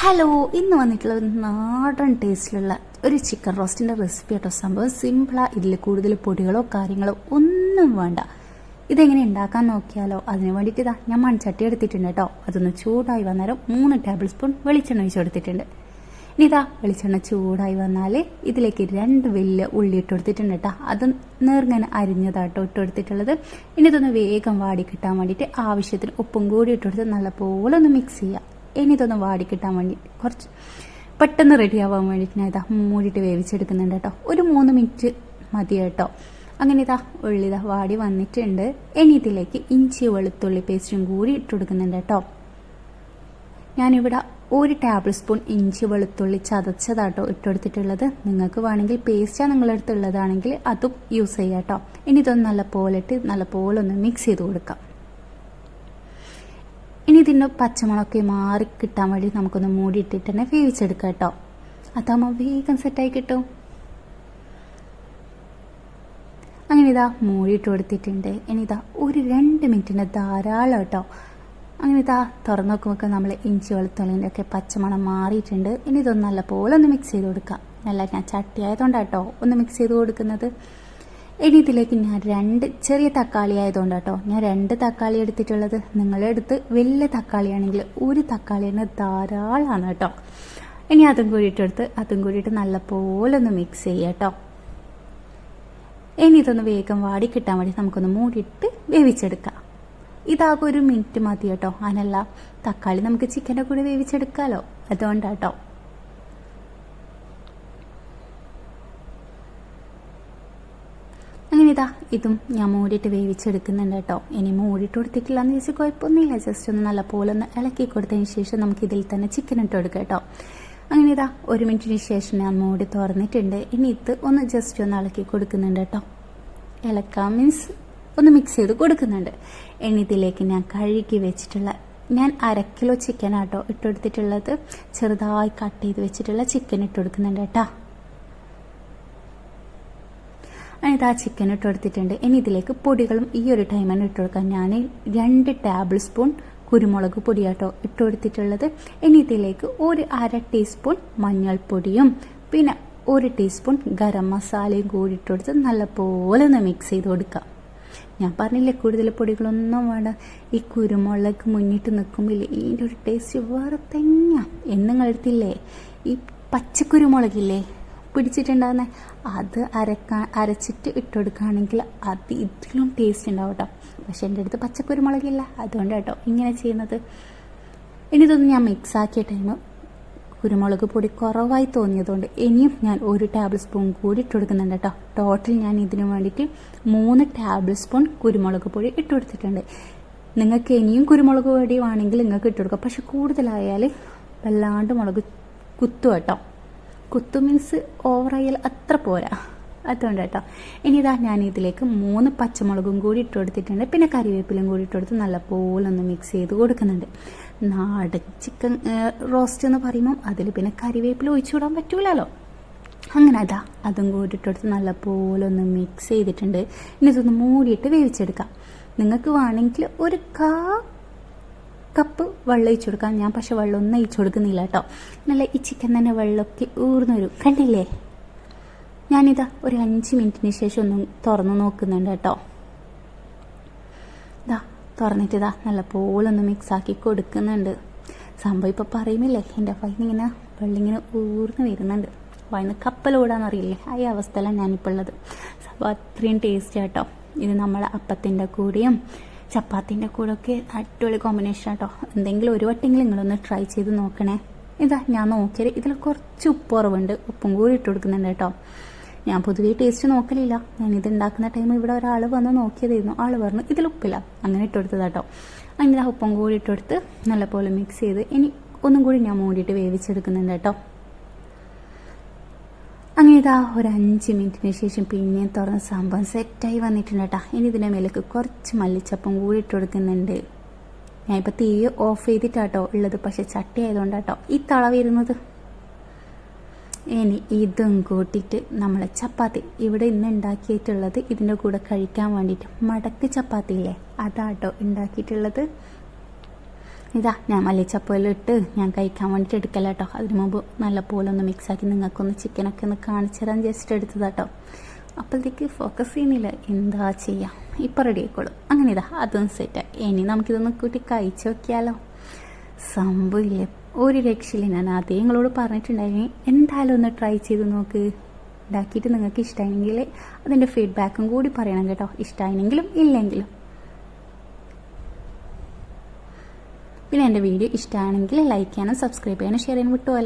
Hello, ഇന്ന് വന്നിട്ടുള്ള ഒരു നാടൻ ടേസ്റ്റിലുള്ള ഒരു ചിക്കൻ റോസ്റ്റിൻ്റെ റെസിപ്പി കേട്ടോ. സംഭവം സിമ്പിളാണ്. ഇതിൽ കൂടുതൽ പൊടികളോ കാര്യങ്ങളോ ഒന്നും വേണ്ട. ഇതെങ്ങനെ ഉണ്ടാക്കാൻ നോക്കിയാലോ? അതിന് വേണ്ടിയിട്ട് ഇതാ ഞാൻ മൺചട്ടി എടുത്തിട്ടുണ്ട് കേട്ടോ. അതൊന്ന് ചൂടായി വന്നേരം 3 ടേബിൾ സ്പൂൺ വെളിച്ചെണ്ണ ഒഴിച്ച് കൊടുത്തിട്ടുണ്ട്. ഇനി ഇതാ വെളിച്ചെണ്ണ ചൂടായി വന്നാൽ ഇതിലേക്ക് 2 വലിയ ഉള്ളി ഇട്ട് കൊടുത്തിട്ടുണ്ട് കേട്ടോ. അത് നേർങ്ങനെ അരിഞ്ഞതാട്ടോ ഇട്ട് കൊടുത്തിട്ടുള്ളത്. ഇനി ഇതൊന്ന് വേഗം വാടി കിട്ടാൻ വേണ്ടിയിട്ട് ആവശ്യത്തിന് ഉപ്പും കൂടി ഇട്ട് കൊടുത്ത് നല്ലപോലെ ഒന്ന് മിക്സ് ചെയ്യുക. ഇനി ഇതൊന്ന് വാടി കിട്ടാൻ വേണ്ടി കുറച്ച് പെട്ടെന്ന് റെഡി ആവാൻ വേണ്ടിയിട്ട് ഞാൻ ഇതാ മൂടിയിട്ട് വേവിച്ചെടുക്കുന്നുണ്ട് കേട്ടോ. ഒരു 3 മിനിറ്റ് മതി കേട്ടോ. അങ്ങനെ ഇതാ ഉള്ളി ഇതാ വാടി വന്നിട്ടുണ്ട്. ഇനി ഇതിലേക്ക് ഇഞ്ചി വെളുത്തുള്ളി പേസ്റ്റും കൂടി ഇട്ട് കൊടുക്കുന്നുണ്ട് കേട്ടോ. ഞാനിവിടെ 1 ടേബിൾ സ്പൂൺ ഇഞ്ചി വെളുത്തുള്ളി ചതച്ചതാട്ടോ ഇട്ട് കൊടുത്തിട്ടുള്ളത്. നിങ്ങൾക്ക് വേണമെങ്കിൽ പേസ്റ്റാണ് നിങ്ങളുടെ അടുത്തുള്ളതാണെങ്കിൽ അതും യൂസ് ചെയ്യാം കേട്ടോ. ഇനി ഇതൊന്ന് നല്ലപോലെ ഇട്ട് നല്ലപോലെ ഒന്ന് മിക്സ് ചെയ്ത് കൊടുക്കാം. ഇനി ഇതിൻ്റെ പച്ചമുളകൊക്കെ മാറി കിട്ടാൻ വേണ്ടി നമുക്കൊന്ന് മൂടിയിട്ടിട്ട് തന്നെ വേവിച്ചെടുക്കാം കേട്ടോ. അതാകുമ്പോൾ വേഗം സെറ്റായി കിട്ടും. അങ്ങനെ ഇതാ മൂടിയിട്ട് കൊടുത്തിട്ടുണ്ട്. ഇനി ഇതാ ഒരു 2 മിനിറ്റിൻ്റെ ധാരാളം കേട്ടോ. അങ്ങനെ ഇതാ തുറന്നു നോക്കുമ്പോൾ നമ്മൾ ഇഞ്ചി വെളുത്തുള്ളിൻ്റെ ഒക്കെ പച്ചമണം മാറിയിട്ടുണ്ട്. ഇനി ഇതൊന്ന് നല്ലപോലെ ഒന്ന് മിക്സ് ചെയ്ത് കൊടുക്കാം. നല്ല ഞാൻ ചട്ടി ആയതുകൊണ്ടാണ് കേട്ടോ ഒന്ന് മിക്സ് ചെയ്ത് കൊടുക്കുന്നത്. ഇനി ഇതിലേക്ക് ഞാൻ 2 ചെറിയ തക്കാളി ആയതുകൊണ്ട് കേട്ടോ ഞാൻ 2 തക്കാളി എടുത്തിട്ടുള്ളത്. നിങ്ങളുടെ അടുത്ത് വലിയ തക്കാളിയാണെങ്കിൽ 1 തക്കാളിന് ധാരാളമാണ് കേട്ടോ. ഇനി അതും കൂടിയിട്ട് നല്ലപോലെ ഒന്ന് മിക്സ് ചെയ്യുക കേട്ടോ. ഇനി ഇതൊന്ന് വേഗം വാടി കിട്ടാൻ വേണ്ടി നമുക്കൊന്ന് മൂടിയിട്ട് വേവിച്ചെടുക്കാം. ഇതാകെ 1 മിനിറ്റ് മതി കേട്ടോ. അതിനല്ല തക്കാളി നമുക്ക് ചിക്കൻ്റെ കൂടെ വേവിച്ചെടുക്കാമല്ലോ, അതുകൊണ്ടാട്ടോ. അങ്ങനെ ഇതാ ഇതും ഞാൻ മൂടിയിട്ട് വേവിച്ചെടുക്കുന്നുണ്ട് കേട്ടോ. ഇനി മൂടിയിട്ട് കൊടുത്തിട്ടില്ല എന്ന് ചോദിച്ചാൽ കുഴപ്പമൊന്നുമില്ല. ജസ്റ്റ് ഒന്ന് നല്ലപോലെ ഒന്ന് ഇളക്കി കൊടുത്തതിന് ശേഷം നമുക്ക് ഇതിൽ തന്നെ ചിക്കൻ ഇട്ട് കൊടുക്കാം കേട്ടോ. അങ്ങനെ ഇതാ 1 മിനിറ്റിന് ശേഷം ഞാൻ മൂടി തുറന്നിട്ടുണ്ട്. ഇനി ഇത് ഒന്ന് ജസ്റ്റ് ഒന്ന് ഇളക്കി കൊടുക്കുന്നുണ്ട് കേട്ടോ. ഇളക്കാം മീൻസ് ഒന്ന് മിക്സ് ചെയ്ത് കൊടുക്കുന്നുണ്ട്. ഇനി ഇതിലേക്ക് ഞാൻ കഴുകി വെച്ചിട്ടുള്ള ഞാൻ 1/2 കിലോ ചിക്കനാട്ടോ ഇട്ടെടുത്തിട്ടുള്ളത്. ചെറുതായി കട്ട് ചെയ്ത് വെച്ചിട്ടുള്ള ചിക്കൻ ഇട്ട് കൊടുക്കുന്നുണ്ട് കേട്ടോ. അതിന് ആ ചിക്കൻ ഇട്ട് കൊടുത്തിട്ടുണ്ട്. ഇനി ഇതിലേക്ക് പൊടികളും ഈ ഒരു ടൈമിന് ഇട്ട് കൊടുക്കാം. ഞാൻ 2 ടേബിൾ സ്പൂൺ കുരുമുളക് പൊടിയാട്ടോ ഇട്ട് കൊടുത്തിട്ടുള്ളത്. ഇനി ഇതിലേക്ക് 1/2 ടീസ്പൂൺ മഞ്ഞൾപ്പൊടിയും പിന്നെ 1 ടീസ്പൂൺ ഗരം മസാലയും കൂടി ഇട്ട് കൊടുത്ത് നല്ലപോലെ ഒന്ന് മിക്സ് ചെയ്ത് കൊടുക്കാം. ഞാൻ പറഞ്ഞില്ലേ കൂടുതൽ പൊടികളൊന്നും വേണ്ട. ഈ കുരുമുളക് മുന്നിട്ട് നിൽക്കുമ്പോൾ ഇതിൻ്റെ ഒരു ടേസ്റ്റ് വേറെ തന്നെയാണ്. എന്നുങ്ങളെടുത്തില്ലേ ഈ പച്ചക്കുരുമുളകില്ലേ പിടിച്ചിട്ടുണ്ടാകുന്ന അത് അരച്ചിട്ട് ഇട്ടുകൊടുക്കുകയാണെങ്കിൽ അത് ഇതിലും ടേസ്റ്റ് ഉണ്ടാവും കേട്ടോ. പക്ഷെ എൻ്റെ അടുത്ത് പച്ചക്കുരുമുളകില്ല, അതുകൊണ്ട് കേട്ടോ ഇങ്ങനെ ചെയ്യുന്നത്. ഇനി ഇതൊന്ന് ഞാൻ മിക്സാക്കിയ ടൈം കുരുമുളക് പൊടി കുറവായി തോന്നിയതുകൊണ്ട് ഇനിയും ഞാൻ 1 ടേബിൾ സ്പൂൺ കൂടി ഇട്ട് കൊടുക്കുന്നുണ്ട് കേട്ടോ. ടോട്ടൽ ഞാൻ ഇതിന് വേണ്ടിയിട്ട് 3 ടേബിൾ സ്പൂൺ കുരുമുളക് പൊടി ഇട്ട് കൊടുത്തിട്ടുണ്ട്. നിങ്ങൾക്ക് ഇനിയും കുരുമുളക് പൊടി വേണമെങ്കിൽ നിങ്ങൾക്ക് ഇട്ട് കൊടുക്കാം. പക്ഷെ കൂടുതലായാൽ വല്ലാണ്ട് മുളക് കുത്തു കേട്ടോ. കുത്തു മീൻസ് ഓവറായാൽ അത്ര പോരാ, അതുകൊണ്ട് കേട്ടോ. ഇനി ഇതാ ഞാൻ ഇതിലേക്ക് 3 പച്ചമുളകും കൂടി ഇട്ട് കൊടുത്തിട്ടുണ്ട്. പിന്നെ കറിവേപ്പിലും കൂടി ഇട്ട് കൊടുത്ത് നല്ലപോലെ ഒന്ന് മിക്സ് ചെയ്ത് കൊടുക്കുന്നുണ്ട്. നാടൻ ചിക്കൻ റോസ്റ്റ് എന്ന് പറയുമ്പം അതിൽ പിന്നെ കറിവേപ്പില ഒഴിച്ചു വിടാൻ പറ്റൂലല്ലോ. അങ്ങനെ അതാ അതും കൂടി ഇട്ട് കൊടുത്ത് നല്ലപോലെ ഒന്ന് മിക്സ് ചെയ്തിട്ടുണ്ട്. ഇനി ഇതൊന്ന് മൂടിയിട്ട് വേവിച്ചെടുക്കാം. നിങ്ങൾക്ക് വേണമെങ്കിൽ 1 കപ്പ് വെള്ളം ഒഴിച്ചു കൊടുക്കാം. ഞാൻ പക്ഷെ വെള്ളമൊന്നും ഒഴിച്ചു കൊടുക്കുന്നില്ല കേട്ടോ. നല്ല ഈ ചിക്കൻ തന്നെ വെള്ളമൊക്കെ ഊർന്നു വരും, കണ്ടില്ലേ. ഞാനിതാ ഒരു 5 മിനിറ്റിന് ശേഷം ഒന്നും തുറന്ന് നോക്കുന്നുണ്ട് കേട്ടോ. ഇതാ തുറന്നിട്ട് ഇതാ നല്ലപോലെ ഒന്ന് മിക്സാക്കി കൊടുക്കുന്നുണ്ട്. സംഭവം ഇപ്പോൾ പറയുന്നില്ലേ എൻ്റെ വയനിങ്ങനെ വെള്ളിങ്ങനെ ഊർന്ന് വരുന്നുണ്ട്. വയന്ന് കപ്പലോടാന്നറിയില്ലേ, ആ അവസ്ഥയിലാണ് ഞാനിപ്പോൾ ഉള്ളത്. സംഭവം അത്രയും ടേസ്റ്റ് കേട്ടോ. ഇത് നമ്മളെ അപ്പത്തിൻ്റെ കൂടെയും ചപ്പാത്തിൻ്റെ കൂടെ ഒക്കെ അടിപൊളി കോമ്പിനേഷൻ കേട്ടോ. എന്തെങ്കിലും ഒരു വട്ടെങ്കിലും നിങ്ങളൊന്ന് ട്രൈ ചെയ്ത് നോക്കണേ. ഇതാ ഞാൻ നോക്കിയാൽ ഇതിൽ കുറച്ച് ഉപ്പ് കുറവുണ്ട്. ഉപ്പും കൂടി ഇട്ട് കൊടുക്കുന്നുണ്ട് കേട്ടോ. ഞാൻ പൊതുവേ ടേസ്റ്റ് നോക്കലില്ല. ഞാനിത് ഉണ്ടാക്കുന്ന ടൈം ഇവിടെ ഒരാൾ വന്ന് നോക്കിയതായിരുന്നു. ആൾ പറഞ്ഞു ഇതിൽ ഉപ്പില്ല, അങ്ങനെ ഇട്ട് കൊടുത്തത് കേട്ടോ. അങ്ങനെ ആ ഉപ്പും കൂടി ഇട്ട് കൊടുത്ത് നല്ലപോലെ മിക്സ് ചെയ്ത് ഇനി ഒന്നും കൂടി ഞാൻ മൂടിയിട്ട് വേവിച്ചെടുക്കുന്നുണ്ട് കേട്ടോ. അങ്ങനെ ഇതാ ഒരു 5 മിനിറ്റിന് ശേഷം പിന്നെയും തുറന്ന് സംഭവം സെറ്റായി വന്നിട്ടുണ്ട് കേട്ടോ. ഇനി ഇതിൻ്റെ മേലേക്ക് കുറച്ച് മല്ലിച്ചപ്പും കൂടി ഇട്ട് കൊടുക്കുന്നുണ്ട്. ഞാനിപ്പോൾ തീ ഓഫ് ചെയ്തിട്ടാട്ടോ ഉള്ളത്, പക്ഷെ ചട്ടി ആയതുകൊണ്ടാട്ടോ ഈ തള വരുന്നത്. ഇനി ഇതും കൂട്ടിയിട്ട് നമ്മളെ ചപ്പാത്തി ഇവിടെ ഇന്ന് ഉണ്ടാക്കിയിട്ടുള്ളത് ഇതിൻ്റെ കൂടെ കഴിക്കാൻ വേണ്ടിയിട്ട് മടക്ക് ചപ്പാത്തിയില്ലേ അതാട്ടോ ഉണ്ടാക്കിയിട്ടുള്ളത്. ഇതാ ഞാൻ മല്ലിച്ചപ്പോയെല്ലാം ഇട്ട് ഞാൻ കഴിക്കാൻ വേണ്ടിയിട്ട് എടുക്കല കേട്ടോ. അതിന് മുമ്പ് നല്ല പോലെ ഒന്ന് മിക്സാക്കി നിങ്ങൾക്കൊന്ന് ചിക്കനൊക്കെ ഒന്ന് കാണിച്ചു തരാൻ ജസ്റ്റ് എടുത്തതാട്ടോ. അപ്പോഴത്തേക്ക് ഫോക്കസ് ചെയ്യുന്നില്ല, എന്താ ചെയ്യാം, ഇപ്പം റെഡി ആയിക്കോളും. അങ്ങനെ ഇതാ അതും സെറ്റായി. ഇനി നമുക്കിതൊന്ന് കൂട്ടി കഴിച്ചു നോക്കിയാലോ. സംഭവമില്ലേ, ഒരു രക്ഷയില്ല. ഞാൻ ആദ്യം നിങ്ങളോട് പറഞ്ഞിട്ടുണ്ടായിരുന്നു എന്തായാലും ഒന്ന് ട്രൈ ചെയ്ത് നോക്ക്. ഉണ്ടാക്കിയിട്ട് നിങ്ങൾക്ക് ഇഷ്ടമായെങ്കിൽ അതിൻ്റെ ഫീഡ്ബാക്കും കൂടി പറയണം കേട്ടോ, ഇഷ്ടമായെങ്കിലും ഇല്ലെങ്കിലും. പിന്നെ എൻ്റെ വീഡിയോ ഇഷ്ടമാണെങ്കിൽ ലൈക്ക് ചെയ്യാനും സബ്സ്ക്രൈബ് ചെയ്യാനും ഷെയർ ചെയ്യാനും വിട്ടുപോകല്ലേ.